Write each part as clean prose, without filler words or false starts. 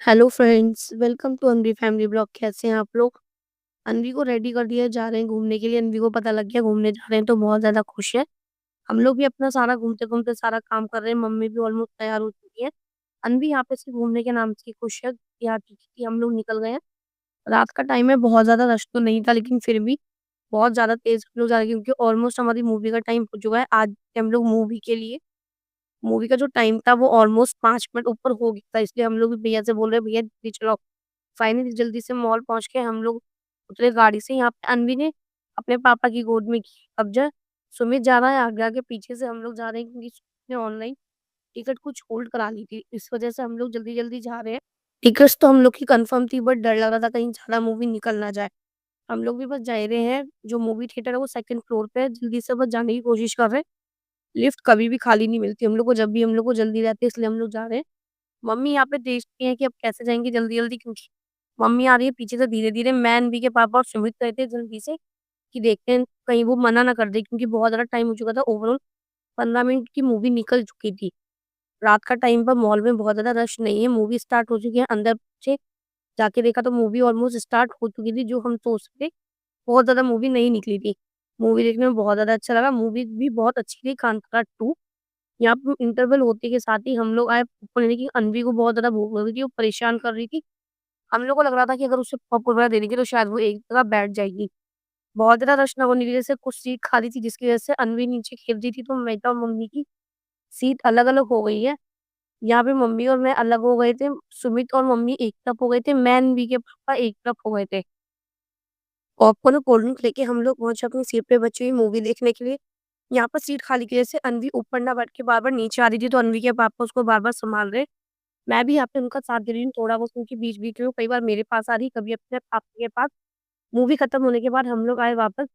Hello friends, welcome to Anvi family blog. कैसे हैं आप लोग? अनवी को रेडी कर दिया, जा रहे हैं घूमने के लिए। अनवी को पता लग गया घूमने जा रहे हैं तो बहुत ज़्यादा खुश है। हम लोग भी अपना सारा घूमते-घूमते सारा काम कर रहे हैं। मम्मी भी ऑलमोस्ट तैयार हो चुकी है। अनवी यहाँ पे सिर्फ घूमने के नाम से खुश है। यहाँ कि हम लोग निकल गए हैं। रात का टाइम है, बहुत ज़्यादा रश तो नहीं था लेकिन फिर भी बहुत ज़्यादा तेज़ हम लोग जा रहे हैं क्योंकि ऑलमोस्ट हमारी मूवी का टाइम हो चुका है। आज हम लोग मूवी के लिए मूवी का जो टाइम था वो ऑलमोस्ट 5 मिनट ऊपर हो गया था, इसलिए हम लोग भी भैया से बोल रहे हैं, भैया जल्दी चलो। फाइनली जल्दी से मॉल पहुँच के हम लोग उतरे गाड़ी से। यहाँ पे अनवी ने अपने पापा की गोद में की कब्जा। सुमित जा रहा है आगे-आगे, पीछे से हम लोग जा रहे हैं क्योंकि सुमित ने ऑनलाइन टिकट कुछ होल्ड करा ली थी। इस वजह से हम लोग जल्दी-जल्दी जा रहे हैं। टिकट्स तो हम लोग की कन्फर्म थी बट डर लग रहा था कहीं ज़्यादा मूवी निकल ना जाए। हम लोग भी बस जा ही रहे हैं, जो मूवी थिएटर है वो 2nd फ्लोर पे है, जल्दी से बस जाने की कोशिश कर रहे हैं। लिफ्ट कभी भी खाली नहीं मिलती हम लोग को, जब भी हम लोग को जल्दी रहती है इसलिए हम लोग जा रहे हैं। मम्मी यहाँ पे देखती हैं कि अब कैसे जाएँगे जल्दी-जल्दी, क्योंकि मम्मी आ रही है पीछे से धीरे-धीरे। मैं, अनवी के पापा और सुमित गए थे जल्दी से कि देखते हैं कहीं वो मना ना कर दे, क्योंकि बहुत ज़्यादा टाइम हो चुका था। ओवरऑल 15 मिनट की मूवी निकल चुकी थी। रात का टाइम पर मॉल में बहुत ज़्यादा रश नहीं है, मूवी स्टार्ट हो चुकी है। अंदर से जाके देखा तो मूवी ऑलमोस्ट स्टार्ट हो चुकी थी, जो हम सोच रहे थे बहुत ज़्यादा मूवी नहीं निकली थी। मूवी देखने में बहुत ज़्यादा अच्छा लगा, मूवी भी बहुत अच्छी थी, कांतारा 2। यहाँ पे इंटरवल होते के साथ ही हम लोग आए पॉपकॉर्न लेने, की अनवी को बहुत ज़्यादा भूख लग रही थी, वो परेशान कर रही थी। हम लोग को लग रहा था कि अगर उसे पॉपकॉर्न वगैरह दे देंगे तो शायद वो एक जगह बैठ जाएगी। बहुत ज़्यादा रश ना होने की वजह से कुछ सीट खाली थी, जिसकी वजह से अनवी नीचे खेल रही थी, तो मेरा और मम्मी की सीट अलग-अलग हो गई है। यहाँ पे मम्मी और मैं अलग हो गए थे, सुमित और मम्मी एक तरफ हो गए थे, मैं, अनवी के पापा एक तरफ हो गए थे। पॉपकॉर्न और कोल्ड ड्रिंक लेके हम लोग पहुँचे अपनी सीट पे बची हुई मूवी देखने के लिए। यहाँ पर सीट खाली की वजह से अनवी ऊपर ना बैठ के बार-बार नीचे आ रही थी, तो अनवी के पापा उसको बार-बार संभाल रहे। मैं भी यहाँ पे उनका साथ दे रही हूँ थोड़ा बहुत, क्योंकि बीच-बीच में वो कई बार मेरे पास आ रही, कभी अपने पापा के पास। मूवी खत्म होने के बाद हम लोग आए वापस।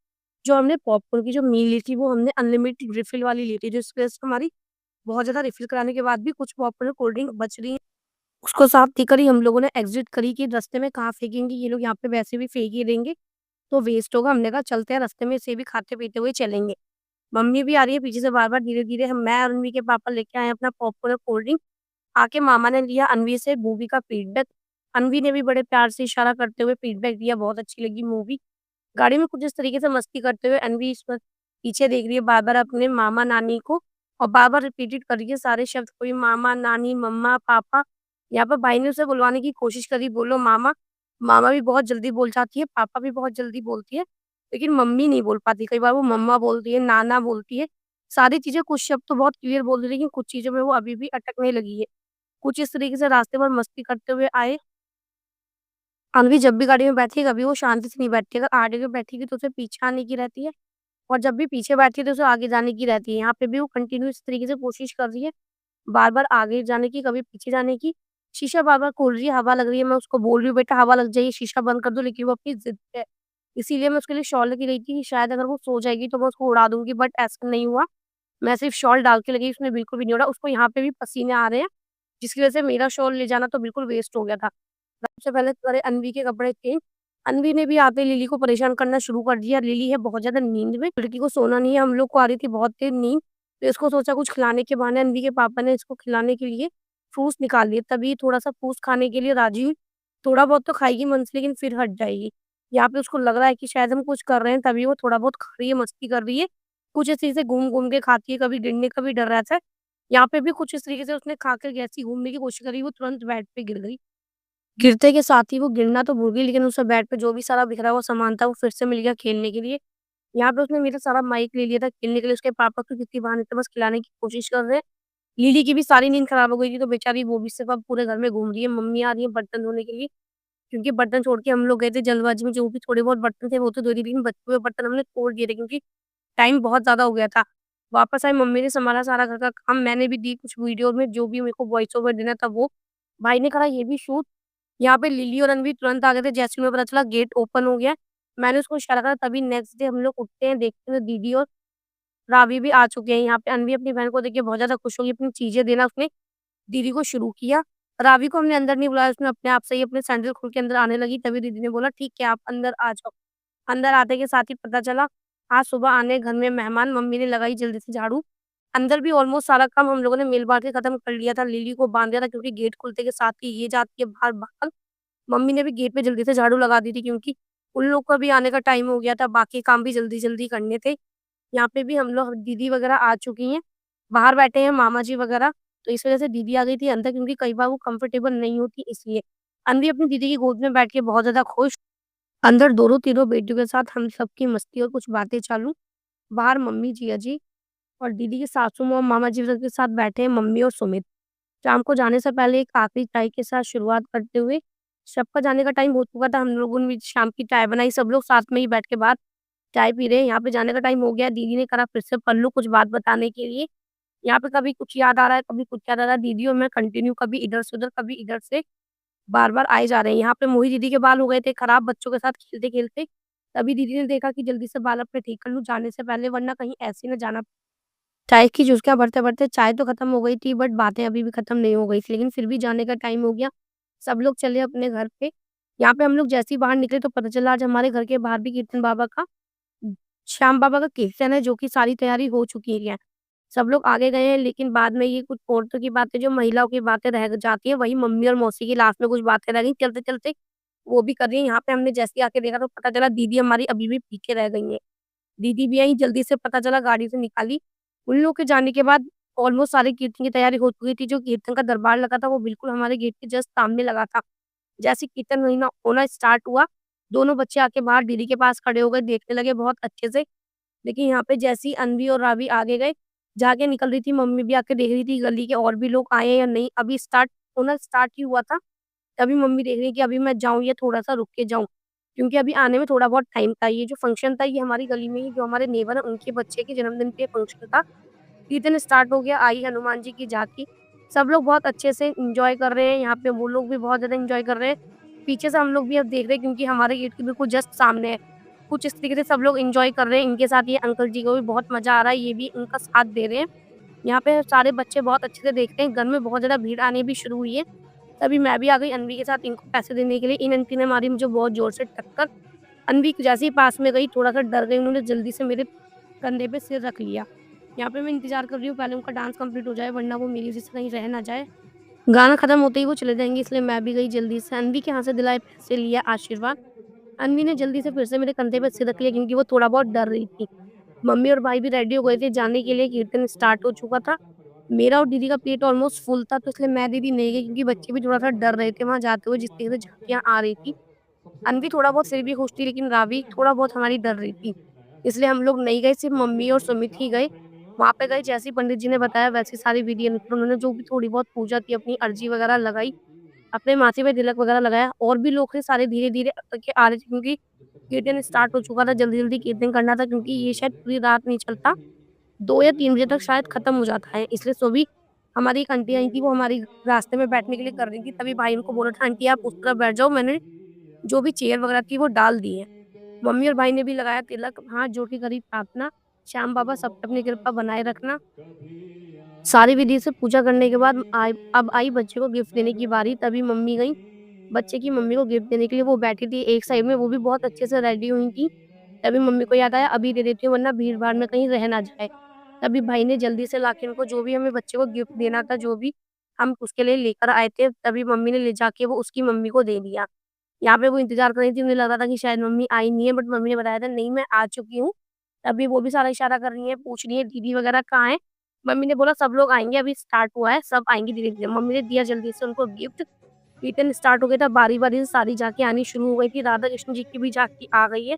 जो हमने पॉपकॉर्न की जो मील ली थी वो हमने अनलिमिटेड रिफिल वाली ली थी, जिसकी वजह से हमारी बहुत ज़्यादा रिफिल कराने के बाद भी कुछ पॉपकॉर्न और कोल्ड ड्रिंक बच रही है। उसको साफ देकर ही हम लोगों ने एग्ज़िट करी कि रास्ते में कहाँ फेंकेंगे, ये लोग यहाँ पे वैसे भी फेंक ही देंगे, तो वेस्ट होगा। हमने कहा चलते हैं, रास्ते में इसे भी खाते-पीते हुए चलेंगे। मम्मी भी आ रही है पीछे से बार-बार, धीरे-धीरे हम, मैं और अनवी के पापा लेके आए हैं अपना पॉपकॉर्न और कोल्ड ड्रिंक। आके मामा ने लिया अनवी से मूवी का फीडबैक। अनवी ने भी बड़े प्यार से इशारा करते हुए फीडबैक दिया, बहुत अच्छी लगी मूवी। गाड़ी में कुछ इस तरीके से मस्ती करते हुए अनवी इस वक़्त पीछे देख रही है बार-बार अपने मामा-नानी को, और बार-बार रिपीटेड कर रही है सारे शब्द, कोई मामा, नानी, मम्मा, पापा। यहाँ पर भाई ने उसे बुलवाने की कोशिश करी, बोलो मामा। मामा भी बहुत जल्दी बोल जाती है, पापा भी बहुत जल्दी बोलती है, लेकिन मम्मी नहीं बोल पाती। कई बार वो मम्मा बोलती है, नाना बोलती है। सारी चीज़ें, कुछ शब्द तो बहुत क्लियर बोल रही है, लेकिन कुछ चीज़ों में वो अभी भी अटकने लगी है। कुछ इस तरीके से रास्ते भर मस्ती करते हुए आए। अनवी जब भी गाड़ी में बैठती है, कभी वो शांति से नहीं बैठती। अगर आगे में बैठेगी तो उसे पीछे आने की रहती है, और जब भी पीछे बैठती है तो उसे आगे जाने की रहती है। यहाँ पे भी वो कंटिन्यू इस तरीके से कोशिश कर रही है, बार-बार आगे जाने की, कभी पीछे जाने की। शीशा बार-बार खोल रही है, हवा लग रही है, मैं उसको बोल रही हूँ, "बेटा हवा लग जाएगी, शीशा बंद कर दो", लेकिन वो अपनी ज़िद पे है। इसीलिए मैं उसके लिए शॉल लेके गई थी कि शायद अगर वो सो जाएगी तो मैं उसको उड़ा दूँगी, बट ऐसा नहीं हुआ। मैं सिर्फ शॉल डाल के लगी, उसने बिल्कुल भी नहीं उड़ा। उसको यहाँ पे भी पसीने आ रहे हैं, जिसकी वज़ह से मेरा शॉल ले जाना तो बिल्कुल वेस्ट हो गया था। सबसे पहले करे अनवी के कपड़े चेंज। अनवी ने भी आते ही लिली को परेशान करना शुरू कर दिया। लिली है बहुत ज़्यादा नींद में, लड़की को सोना नहीं है, हम लोग को आ रही थी बहुत तेज़ नींद, तो इसको सोचा कुछ खिलाने के बहाने अनवी के पापा ने इसको खिलाने के लिए फ्रूट्स निकाल लिए, तभी थोड़ा-सा फ्रूट्स खाने के लिए राज़ी हुई। थोड़ा बहुत तो खाएगी मन से, लेकिन फिर हट जाएगी। यहाँ पे उसको लग रहा है कि शायद हम कुछ कर रहे हैं, तभी वो थोड़ा बहुत खा रही है, मस्ती कर रही है। कुछ इस तरीके से घूम-घूम के खाती है, कभी गिरने का भी डर रहता है। यहाँ पे भी कुछ इस तरीके से उसने खाकर जैसे ही घूमने की कोशिश करी, वो तुरंत बेड पे गिर गई। गिरते के साथ ही वो गिरना तो भूल गई, लेकिन उसे बेड पे जो भी सारा बिखरा हुआ सामान था वो फिर से मिल गया खेलने के लिए। यहाँ पे उसने मेरा सारा माइक ले लिया था खेलने के लिए, उसके पापा तो किसी बहाने से बस खिलाने की कोशिश कर रहे हैं। लिली की भी सारी नींद खराब हो गई थी, तो बेचारी वो भी सिर्फ अब पूरे घर में घूम रही है। मम्मी आ रही है बर्तन धोने के लिए, क्योंकि बर्तन छोड़ के हम लोग गए थे जल्दबाजी में, जो भी थोड़े बहुत बर्तन थे वो तो धो दी, लेकिन बचे हुए बर्तन हमने छोड़ दिए थे क्योंकि टाइम बहुत ज़्यादा हो गया था। वापस आए, मम्मी ने सँभाला सारा घर का काम, मैंने भी दी कुछ वीडियो में जो भी मेरे को वॉइस ओवर देना था वो। भाई ने कहा ये भी शूट। यहाँ पे लिली और रणवीर तुरंत आ गए थे, जैसे ही उन्हें पता चला गेट ओपन हो गया है। मैंने उसको इशारा करा, तभी नेक्स्ट डे हम लोग उठते हैं, देखते हैं दीदी और रावी भी आ चुके हैं। यहाँ पे अनवी अपनी बहन को देख के बहुत ज़्यादा खुश हो गई, अपनी चीज़ें देना उसने दीदी को शुरू किया। रावी को हमने अंदर नहीं बुलाया, उसने अपने आप से ही अपने सैंडल खोल के अंदर आने लगी, तभी दीदी ने बोला ठीक है आप अंदर आ जाओ। अंदर आते के साथ ही पता चला आज सुबह आने घर में मेहमान, मम्मी ने लगाई जल्दी से झाड़ू। अंदर भी ऑलमोस्ट सारा काम हम लोगों ने मिल-बाँट के खत्म कर लिया था। लिली को बाँध दिया था क्योंकि गेट खुलते के साथ ही ये जाती है बाहर भाग। मम्मी ने भी गेट पे जल्दी से झाड़ू लगा दी थी क्योंकि उन लोग का भी आने का टाइम हो गया था, बाकी काम भी जल्दी-जल्दी करने थे। यहाँ पे भी हम लोग दीदी वगैरह आ चुकी हैं, बाहर बैठे हैं मामा जी वगैरह, तो इस वज़ह से दीदी आ गई थी अंदर क्योंकि कई बार वो कंफर्टेबल नहीं होती इसलिए। अन्वी अपनी दीदी की गोद में बैठ के बहुत ज़्यादा खुश, अंदर दोनों तीनों बेटियों के साथ हम सबकी मस्ती और कुछ बातें चालू। बाहर मम्मी, जीजा जी और दीदी के सासू माँ, मामा जी वगैरह के साथ बैठे हैं मम्मी और सुमित। शाम को जाने से पहले एक आखिरी चाय के साथ शुरुआत करते हुए, सबका जाने का टाइम हो चुका था, हम लोगों ने भी शाम की चाय बनाई, सब लोग साथ में ही बैठ के बाहर चाय पी रहे हैं। यहाँ पे जाने का टाइम हो गया है, दीदी ने करा फिर से पल्लू कुछ बात बताने के लिए। यहाँ पे कभी कुछ याद आ रहा है, कभी कुछ याद आ रहा है, दीदी और मैं कंटिन्यू कभी इधर से उधर, कभी इधर से बार-बार आए जा रहे हैं। यहाँ पे मोही दीदी के बाल हो गए थे खराब बच्चों के साथ खेलते-खेलते, तभी दीदी ने देखा कि जल्दी से बाल अपने ठीक कर लूँ जाने से पहले वरना कहीं ऐसे ही ना जाना। चाय की चुस्कियाँ बढ़ते-बढ़ते चाय तो खत्म हो गई थी बट बातें अभी भी खत्म नहीं हो गई थी, लेकिन फिर भी जाने का टाइम हो गया। सब लोग चले अपने घर पे। यहाँ पे हम लोग जैसे ही बाहर निकले तो पता चला आज हमारे घर के बाहर भी कीर्तन बाबा का श्याम बाबा का कीर्तन है जो कि सारी तैयारी हो चुकी है। सब लोग आगे गए हैं लेकिन बाद में ये कुछ औरतों की बातें जो महिलाओं की बातें रह जाती हैं, वही मम्मी और मौसी की लास्ट में कुछ बातें रह गई चलते-चलते वो भी कर रही हैं। यहाँ पे हमने जैसे ही आके देखा तो पता चला दीदी हमारी अभी भी पीछे रह गई हैं। दीदी भी आई जल्दी से पता चला गाड़ी से निकाली। उन लोग के जाने के बाद ऑलमोस्ट सारे कीर्तन की तैयारी हो चुकी थी। जो कीर्तन का दरबार लगा था वो बिल्कुल हमारे गेट के जस्ट सामने लगा था। जैसे ही कीर्तन होना होना स्टार्ट हुआ, दोनों बच्चे आके बाहर दीदी के पास खड़े हो गए, देखने लगे बहुत अच्छे से। लेकिन यहाँ पे जैसे ही अन्वी और रावी आगे गए, जाके निकल रही थी, मम्मी भी आके देख रही थी गली के और भी लोग आए हैं या नहीं, अभी स्टार्ट होना स्टार्ट ही हुआ था। तभी मम्मी देख रही है कि अभी मैं जाऊँ या थोड़ा-सा रुक के जाऊँ, क्योंकि अभी आने में थोड़ा बहुत टाइम था। ये जो फंक्शन था ये हमारी गली में ही जो हमारे नेबर हैं उनके बच्चे के जन्मदिन पे फंक्शन था। कीर्तन स्टार्ट हो गया, आई हनुमान जी की झाँकी। सब लोग बहुत अच्छे से एन्जॉय कर रहे हैं, यहाँ पे वो लोग भी बहुत ज़्यादा एन्जॉय कर रहे हैं। पीछे से हम लोग भी अब देख रहे हैं क्योंकि हमारे गेट के बिल्कुल जस्ट सामने है। कुछ इस तरीके से सब लोग एन्जॉय कर रहे हैं, इनके साथ ये अंकल जी को भी बहुत मज़ा आ रहा है, ये भी इनका साथ दे रहे हैं। यहाँ पे सारे बच्चे बहुत अच्छे से देख रहे हैं, घर में बहुत ज़्यादा भीड़ आनी भी शुरू हुई है। तभी मैं भी आ गई अन्वी के साथ इनको पैसे देने के लिए, इन आंटी ने मारी मुझे बहुत ज़ोर से टक्कर। अन्वी जैसे ही पास में गई, थोड़ा-सा डर गई, उन्होंने जल्दी से मेरे कंधे पे सिर रख लिया। यहाँ पे मैं इंतज़ार कर रही हूँ पहले उनका डांस कंप्लीट हो जाए वरना वो मेरी वज़ह से कहीं रह ना जाए। गाना खत्म होते ही वो चले जाएँगे इसलिए मैं भी गई जल्दी से। अन्वी के हाथ से दिलाए पैसे, लिया आशीर्वाद। अन्वी ने जल्दी से फिर से मेरे कंधे पे सिर रख लिया क्योंकि वो थोड़ा बहुत डर रही थी। मम्मी और भाई भी रेडी हो गए थे जाने के लिए, कीर्तन स्टार्ट हो चुका था। मेरा और दीदी का पेट ऑलमोस्ट फुल था तो इसलिए मैं दीदी नहीं गई क्योंकि बच्चे भी थोड़ा-सा डर रहे थे वहाँ जाते हुए जिस तरीके से झाँकियाँ आ रही थी। अन्वी थोड़ा बहुत फिर भी खुश थी लेकिन रावी थोड़ा बहुत हमारी डर रही थी। इसलिए हम लोग नहीं गए, सिर्फ़ मम्मी और सुमित ही गए। वहाँ पे गए जैसे ही पंडित जी ने बताया वैसे सारी विधि अनुसार उन्होंने जो भी थोड़ी बहुत पूजा की, अपनी अर्जी वगैरह लगाई, अपने माथे पे तिलक वगैरह लगाया और भी लोग थे सारे धीरे-धीरे करके आ रहे थे क्योंकि कीर्तन स्टार्ट हो चुका था, जल्दी-जल्दी कीर्तन करना था क्योंकि ये शायद पूरी रात नहीं चलता, 2 या 3 बजे तक शायद खत्म हो जाता है। इसलिए सभी हमारी एक आंटी आई थी, वो हमारी रास्ते में बैठने के लिए कर रही थी, तभी भाई उनको बोला था, "आंटी आप उस तरफ बैठ जाओ, मैंने जो भी चेयर वगैरह थी वो डाल दी है।" मम्मी और भाई ने भी लगाया तिलक, हाथ जोड़ के करी प्रार्थना, श्याम बाबा सब पे अपनी कृपा बनाए रखना। सारी विधि से पूजा करने के बाद अब आई बच्चे को गिफ्ट देने की बारी, तभी मम्मी गईं, बच्चे की मम्मी को गिफ्ट देने के लिए। वो बैठी थी एक साइड में, वो भी बहुत अच्छे से रेडी हुई थी। तभी मम्मी को याद आया अभी दे देती हूँ वरना भीड़-भाड़ में कहीं रह ना जाए। तभी भाई ने जल्दी से लाके उनको जो भी हमें बच्चे को गिफ्ट देना था, जो भी हम उसके लिए लेकर आए थे, तभी मम्मी ने ले जाके वो उसकी मम्मी को दे दिया। यहाँ पे वो इंतज़ार कर रही थी, उन्हें लग रहा था कि शायद मम्मी आई नहीं है बट मम्मी ने बताया था नहीं मैं आ चुकी हूँ। तभी वो भी सारा इशारा कर रही हैं, पूछ रही हैं दीदी वगैरह कहाँ हैं? मम्मी ने बोला सब लोग आएँगे, अभी स्टार्ट हुआ है, सब आएँगे धीरे-धीरे। मम्मी ने दिया जल्दी से उनको गिफ्ट। कीर्तन स्टार्ट हो गया था, बारी-बारी से सारी झाँकियाँ आनी शुरू हो गई थी, राधा कृष्ण जी की भी झाँकी आ गई है।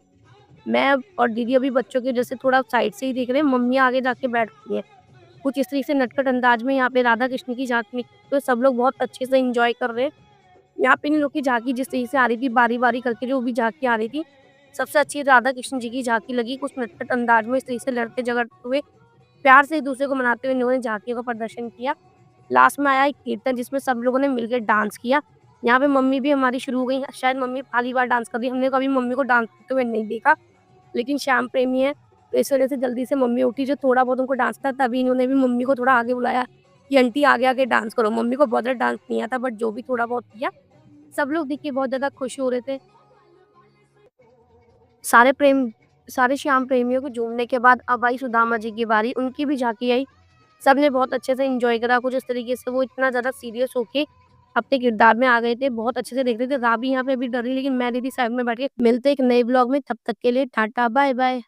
मैं और दीदी अभी बच्चों के जैसे थोड़ा साइड से ही देख रहे हैं, मम्मी आगे जाके बैठ गई हैं। कुछ इस तरीके से नटखट अंदाज में यहाँ पे राधा कृष्ण की झाँकी तो सब लोग बहुत अच्छे से एन्जॉय कर रहे हैं। यहाँ पे इन लोग की झाँकी जिस तरीके से आ रही थी, बारी-बारी करके जो भी झाँकी आ रही थी, सबसे अच्छी राधा कृष्ण जी की झाँकी लगी। कुछ नटखट अंदाज में इस तरीके से लड़ते-झगड़ते हुए, प्यार से एक-दूसरे को मनाते हुए इन्होंने झाँकियों का प्रदर्शन किया। लास्ट में आया एक कीर्तन जिसमें सब लोगों ने मिलकर डांस किया। यहाँ पे मम्मी भी हमारी शुरू हो गई, शायद मम्मी पहली बार डांस कर रही है, हमने कभी मम्मी को डांस करते हुए नहीं देखा। लेकिन श्याम प्रेमी है, तो इस वज़ह से जल्दी से मम्मी उठी, जो थोड़ा बहुत उनको डांस था, तभी इन्होंने भी मम्मी को थोड़ा आगे बुलाया कि आंटी आगे आके डांस करो। मम्मी को बहुत ज़्यादा डांस नहीं आता बट जो भी थोड़ा बहुत किया, सब लोग देख के बहुत ज़्यादा खुश हो रहे थे। सारे प्रेम सारे श्याम प्रेमियों को झूमने के बाद अब आई सुदामा जी की बारी, उनकी भी झाँकी आई। सबने बहुत अच्छे से एन्जॉय करा, कुछ इस तरीके से वो इतना ज़्यादा सीरियस होके अपने किरदार में आ गए थे, बहुत अच्छे से देख रहे थे। राबी यहाँ पे अभी डर रही है, लेकिन मैं दीदी साइड में बैठ के मिलते हैं एक नए व्लॉग में, तब तक के लिए टाटा बाय-बाय।